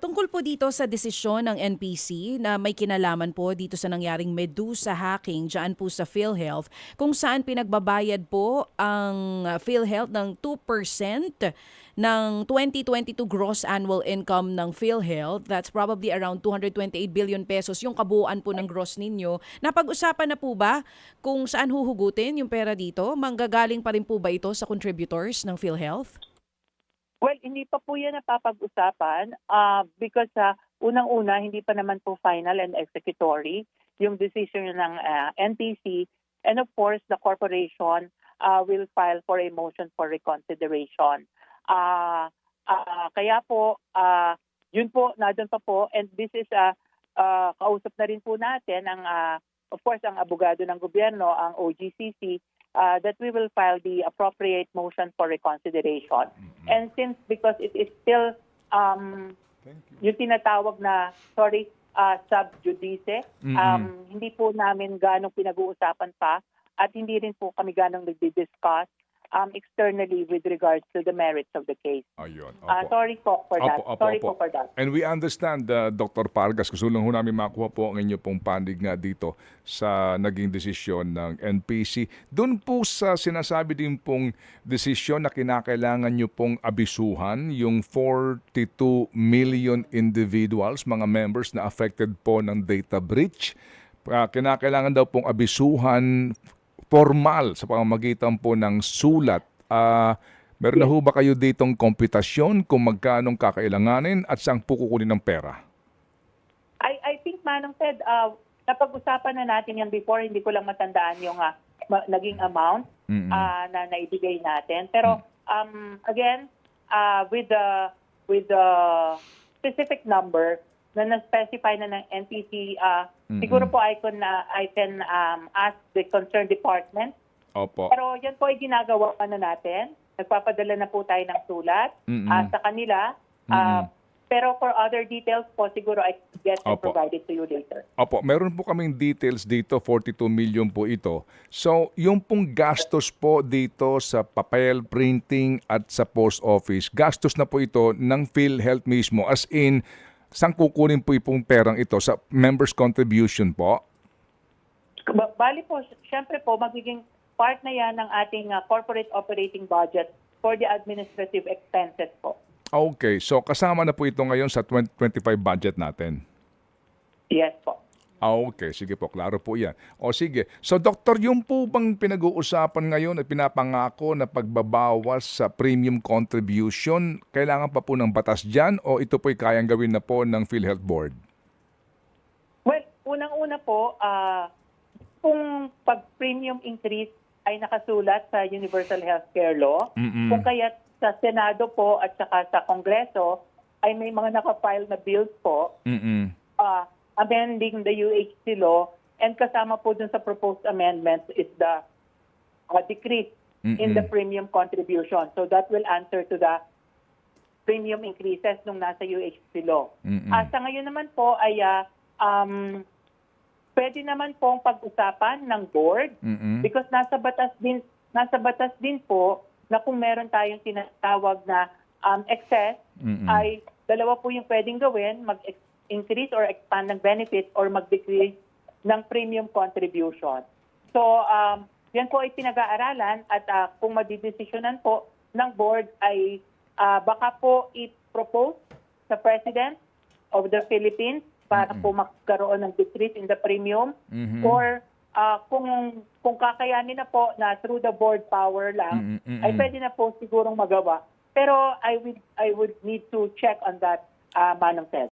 Tungkol po dito sa desisyon ng NPC na may kinalaman po dito sa nangyaring Medusa hacking dyan po sa PhilHealth, kung saan pinagbabayad po ang PhilHealth ng 2% ng 2022 gross annual income ng PhilHealth. That's probably around 228 billion pesos yung kabuuan po ng gross ninyo. Napag-usapan na po ba kung saan huhugutin yung pera dito? Manggagaling pa rin po ba ito sa contributors ng PhilHealth? Well, hindi pa po yan napapag-usapan because unang-una, hindi pa naman po final and executory yung decision ng NTC. And of course, the corporation will file for a motion for reconsideration. Kaya po, yun po, nandun pa po. And this is, kausap na rin po natin, of course, ang abogado ng gobyerno, ang OGCC, that we will file the appropriate motion for reconsideration. And because it is still yung tinatawag na, sub judice, hindi po namin ganong pinag-uusapan pa at hindi rin po kami ganong nagdi-discuss externally with regards to the merits of the case. Ayun. Sorry po for that. Sorry po for that. And we understand, Dr. Pargas, gusto lang ho namin makuha po ang inyo pong pandig nga dito sa naging desisyon ng NPC. Doon po sa sinasabi din pong desisyon na kinakailangan nyo pong abisuhan yung 42 million individuals, mga members na affected po ng data breach. Kinakailangan daw pong abisuhan formal sa pamamagitan po ng sulat. Meron na ho ba kayo ditong komputasyon kung magkanong kakailanganin at saan po kukunin ng pera? I think, Manong Ted, napag-usapan na natin yan before. Hindi ko lang matandaan yung naging amount na naibigay natin. Pero again, with the specific number na na-specify na ng NPC, siguro po I can ask the concerned department. Opo. Pero yan po ay ginagawa na natin. Nagpapadala na po tayo ng sulat sa kanila. Pero for other details po, siguro I get and provide it to you later. Opo, meron po kaming details dito, 42 million po ito. So, yung pong gastos po dito sa papel, printing at sa post office, gastos na po ito ng PhilHealth mismo, as in, saan kukunin po yung perang ito? Sa members' contribution po? Bali po, syempre po, magiging part na yan ng ating corporate operating budget for the administrative expenses po. Okay, so kasama na po ito ngayon sa 2025 budget natin? Yes po. Okay, sige po, klaro po yan. O sige, so doktor, yung po bang pinag-uusapan ngayon at pinapangako na pagbabawas sa premium contribution, kailangan pa po ng batas dyan o ito po'y kayang gawin na po ng PhilHealth Board? Well, unang-una po, kung pag-premium increase ay nakasulat sa Universal Healthcare Law, kung kaya sa Senado po at saka sa Kongreso ay may mga nakafile na bills po, amending the UHC law, and kasama po dun sa proposed amendments is the decrease in the premium contribution. So that will answer to the premium increases nung nasa UHC law. Sa ngayon naman po ay pwede naman pong pag-usapan ng board because nasa batas din po na kung meron tayong tinatawag na excess ay dalawa po yung pwedeng gawin, mag-increase or expand ng benefits or mag-decrease ng premium contribution. So, yan po ay pinag-aaralan at kung madidesisyonan po ng board ay baka po i-propose sa President of the Philippines para po magkaroon ng decrease in the premium or kung kakayanin na po na through the board power lang ay pwede na po sigurong magawa. Pero I would need to check on that, Manong Ted.